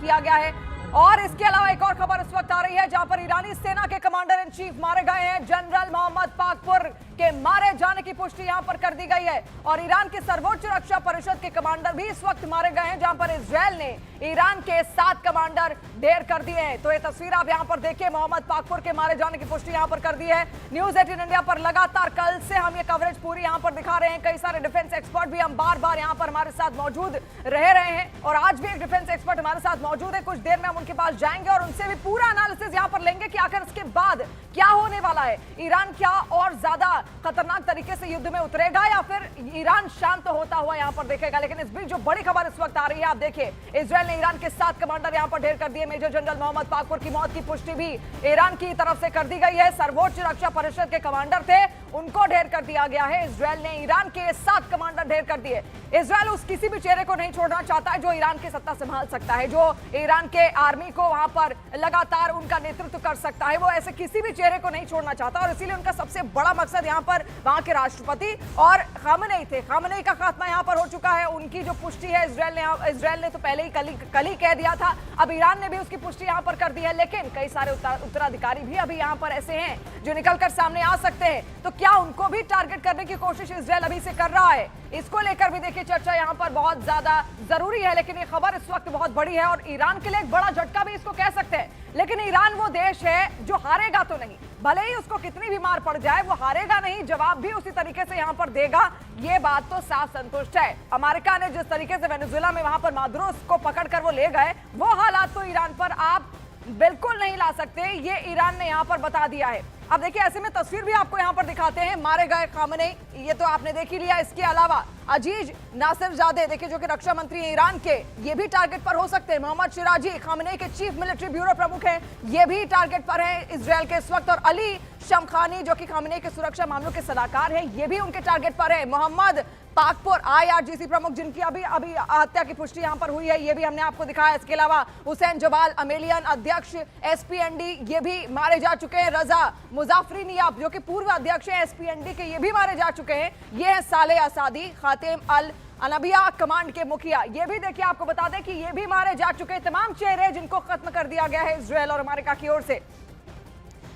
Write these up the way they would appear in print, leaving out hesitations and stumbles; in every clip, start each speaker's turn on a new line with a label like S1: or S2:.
S1: किया गया है। और इसके अलावा एक और खबर इस वक्त आ रही है जहां पर ईरानी सेना के कमांडर इन चीफ मारे गए हैं। जनरल मोहम्मद पाकपुर के मारे जाने की पुष्टि यहां पर कर दी गई है और ईरान के सर्वोच्च रक्षा परिषद के कमांडर भी इस वक्त मारे गए हैं, जहां पर इजरायल ने ईरान के 7 कमांडर ढेर कर दिए हैं। तो ये तस्वीर आप यहां पर देखिए, मोहम्मद पाकपुर के मारे जाने की पुष्टि यहां पर कर दी है। न्यूज 18 इंडिया पर लगातार कल से हम ये कवरेज पूरी यहां पर दिखा रहे हैं। कई सारे डिफेंस एक्सपर्ट भी हम बार बार यहां पर हमारे साथ मौजूद रह रहे हैं और आज भी एक डिफेंस एक्सपर्ट हमारे साथ मौजूद है। कुछ देर में हम उनके पास जाएंगे और उनसे भी पूरा एनालिसिस यहां पर लेंगे कि आखिर इसके बाद क्या होने वाला है। ईरान क्या और ज्यादा खतरनाक तरीके से युद्ध में उतरेगा या फिर ईरान शांत होता हुआ यहां पर देखेगा। लेकिन इस बीच जो बड़ी खबर इस वक्त आ रही है, आप देखिए, इजरायल ने ईरान के 7 कमांडर यहां पर ढेर कर दिए। मेजर जनरल मोहम्मद पाकपुर की मौत की पुष्टि भी ईरान की तरफ से कर दी गई है। सर्वोच्च रक्षा परिषद के कमांडर थे, उनको ढेर कर दिया गया है। इजरायल ने ईरान के 7 कमांडर ढेर कर दिए। इजरायल उस किसी भी चेहरे को नहीं छोड़ना चाहता है जो ईरान की सत्ता संभाल सकता है, जो ईरान के आर्मी को वहां पर लगातार उनका नेतृत्व कर सकता है। वो ऐसे किसी भी चेहरे को नहीं छोड़ना चाहता और इसीलिए उनका सबसे बड़ा मकसद यहां पर वहां के राष्ट्रपति और खामनेई थे। खामनेई का खात्मा यहां पर हो चुका है। उनकी जो पुष्टि है इजरायल ने तो पहले ही कल ही कह दिया था, अब ईरान ने भी उसकी पुष्टि यहां पर कर दी है। लेकिन कई सारे उत्तराधिकारी भी अभी यहां पर ऐसे हैं जो निकलकर सामने आ सकते हैं। तो क्या उनको भी टारगेट करने की कोशिश इजरायल अभी से कर रहा है? इसको लेकर भी देखिए चर्चा यहां पर बहुत ज्यादा जरूरी है। लेकिन ये खबर इस वक्त बहुत बड़ी है और ईरान के लिए एक बड़ा झटका भी इसको कह सकते हैं। लेकिन ईरान वो देश है जो हारेगा तो नहीं, भले ही उसको कितनी भी मार पड़ जाए वो हारेगा नहीं, जवाब भी उसी तरीके से यहां पर देगा। ये बात तो साफ संतुष्ट है। अमेरिका ने जिस तरीके से वेनेजुएला में वहां पर मादुरो को पकड़कर वो ले गए, वो हालात तो ईरान पर आप बिल्कुल नहीं ला सकते, ये ईरान ने यहां पर बता दिया है। अब देखिए, ऐसे में तस्वीर भी आपको यहां पर दिखाते हैं। मारे गए खामनेई, ये तो आपने देख ही लिया। इसके अलावा अजीज नासिरजादे देखिए, जो कि रक्षा मंत्री हैं ईरान के, ये भी टारगेट पर हो सकते हैं। मोहम्मद शिराजी, खामनेई के चीफ मिलिट्री ब्यूरो प्रमुख हैं, ये भी टारगेट पर हैं इजरायल के इस वक्त। और अली शमखानी, जो कि खामनेई के सुरक्षा मामलों के सलाहकार हैं, ये भी उनके टारगेट पर है। मोहम्मद पाकपुर, IRGC प्रमुख, जिनकी अभी हत्या की पुष्टि यहां पर हुई है, ये भी हमने आपको दिखाया। इसके अलावा हुसैन जबाल, अमेलियन अध्यक्ष SPND, ये भी मारे जा चुके हैं। रजा मुजाफरी नियाब, जो कि पूर्व अध्यक्ष हैं SPND के, ये भी मारे जा चुके हैं। ये है साले असादी, खातिम अल अनबिया कमांड के मुखिया, ये भी देखिए आपको बता दें कि ये भी मारे जा चुके हैं। तमाम चेहरे जिनको खत्म कर दिया गया है इजरायल और अमेरिका की ओर से।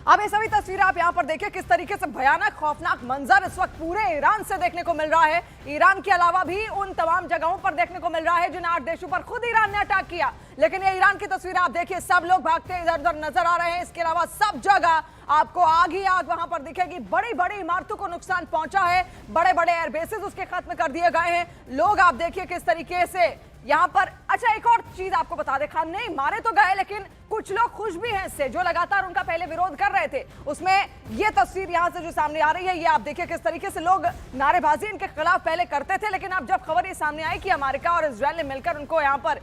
S1: अब ये सभी तस्वीरें आप यहां पर देखिए, किस तरीके से भयानक खौफनाक मंजर इस वक्त पूरे ईरान से देखने को मिल रहा है। ईरान के अलावा भी उन तमाम जगहों पर देखने को मिल रहा है जिन 8 देशों पर खुद ईरान ने अटैक किया। लेकिन ये ईरान की तस्वीरें आप देखिए, सब लोग भागते इधर उधर नजर आ रहे हैं। इसके अलावा सब जगह आपको आग ही आग वहां पर दिखेगी। बड़ी बड़ी इमारतों को नुकसान पहुंचा है, बड़े बड़े एयरबेसेस उसके खत्म कर दिए गए हैं। लोग आप देखिए किस तरीके से यहां पर। अच्छा, एक और चीज आपको बता दें, खामनेई मारे तो गए लेकिन कुछ लोग खुश भी हैं इससे, जो लगातार उनका पहले विरोध कर रहे थे। उसमें ये तस्वीर यहां से जो सामने आ रही है, ये आप देखिए किस तरीके से लोग नारेबाजी इनके खिलाफ पहले करते थे। लेकिन अब जब खबर ये सामने आई कि अमेरिका और इजरायल ने मिलकर उनको यहां पर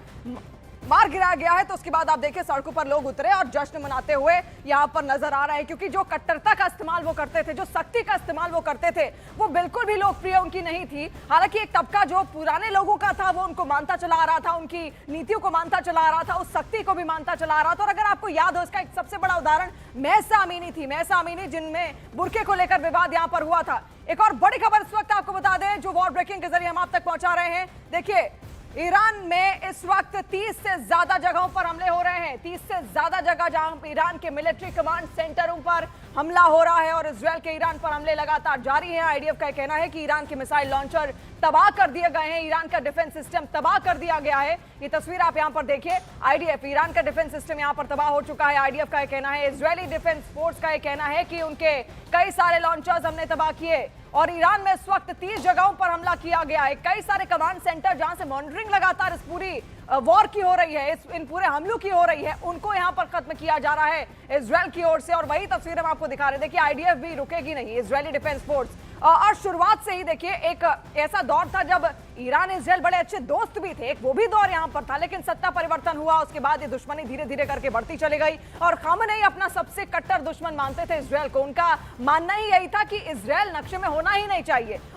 S1: मार गिराया गया है, तो उसके बाद आप देखिए सड़कों पर लोग उतरे और जश्न मनाते हुए यहां पर नजर आ रहे हैं। क्योंकि जो कट्टरता का इस्तेमाल वो करते थे, जो सख्ती का इस्तेमाल वो करते थे, वो बिल्कुल भी लोकप्रिय उनकी नहीं थी। हालांकि एक तबका जो पुराने लोगों का था वो उनको मानता चला आ रहा था, उनकी नीतियों को मानता चला आ रहा था, उस सख्ती को भी मानता चला आ रहा था। और अगर आपको याद हो, इसका एक सबसे बड़ा उदाहरण महसा अमीनी थी। महसा अमीनी, जिनमें बुर्के को लेकर विवाद यहां पर हुआ था। एक और बड़ी खबर इस वक्त आपको बता दें, जो वॉर ब्रेकिंग के जरिए हम आप तक पहुंचा रहे हैं। देखिए, ईरान में इस वक्त 30 से ज्यादा जगहों पर हमले हो रहे हैं। 30 से ज्यादा जगह जहां ईरान के मिलिट्री कमांड सेंटरों पर हमला हो रहा है और इजरायल के ईरान पर हमले लगातार जारी हैं। IDF का कहना है कि ईरान के मिसाइल लॉन्चर तबाह कर दिए गए हैं, ईरान का डिफेंस सिस्टम तबाह कर दिया गया है। ये तस्वीर आप यहां पर देखिए, IDF, ईरान का डिफेंस सिस्टम यहां पर तबाह हो चुका है। IDF का कहना है, इजरायली डिफेंस फोर्स का कहना है कि उनके कई सारे लॉन्चर्स हमने तबाह किए। और ईरान में इस वक्त 30 जगहों पर हमला किया गया है। कई सारे कमांड सेंटर जहां से मॉनिटरिंग लगातार इस पूरी वॉर की हो रही है, इन पूरे हमलों की हो रही है, उनको यहां पर खत्म किया जा रहा है इजरायल की ओर से। और वही तस्वीर हम आपको दिखा रहे हैं। देखिए, IDF भी रुकेगी नहीं, इजरायली डिफेंस फोर्स। और शुरुआत से ही देखिए, एक ऐसा दौर था जब ईरान इजरायल बड़े अच्छे दोस्त भी थे, एक वो भी दौर यहां पर था। लेकिन सत्ता परिवर्तन हुआ, उसके बाद ये दुश्मनी धीरे धीरे करके बढ़ती चली गई। और खामनेई अपना सबसे कट्टर दुश्मन मानते थे इजरायल को। उनका मानना ही यही था कि इजरायल नक्शे में होना ही नहीं चाहिए।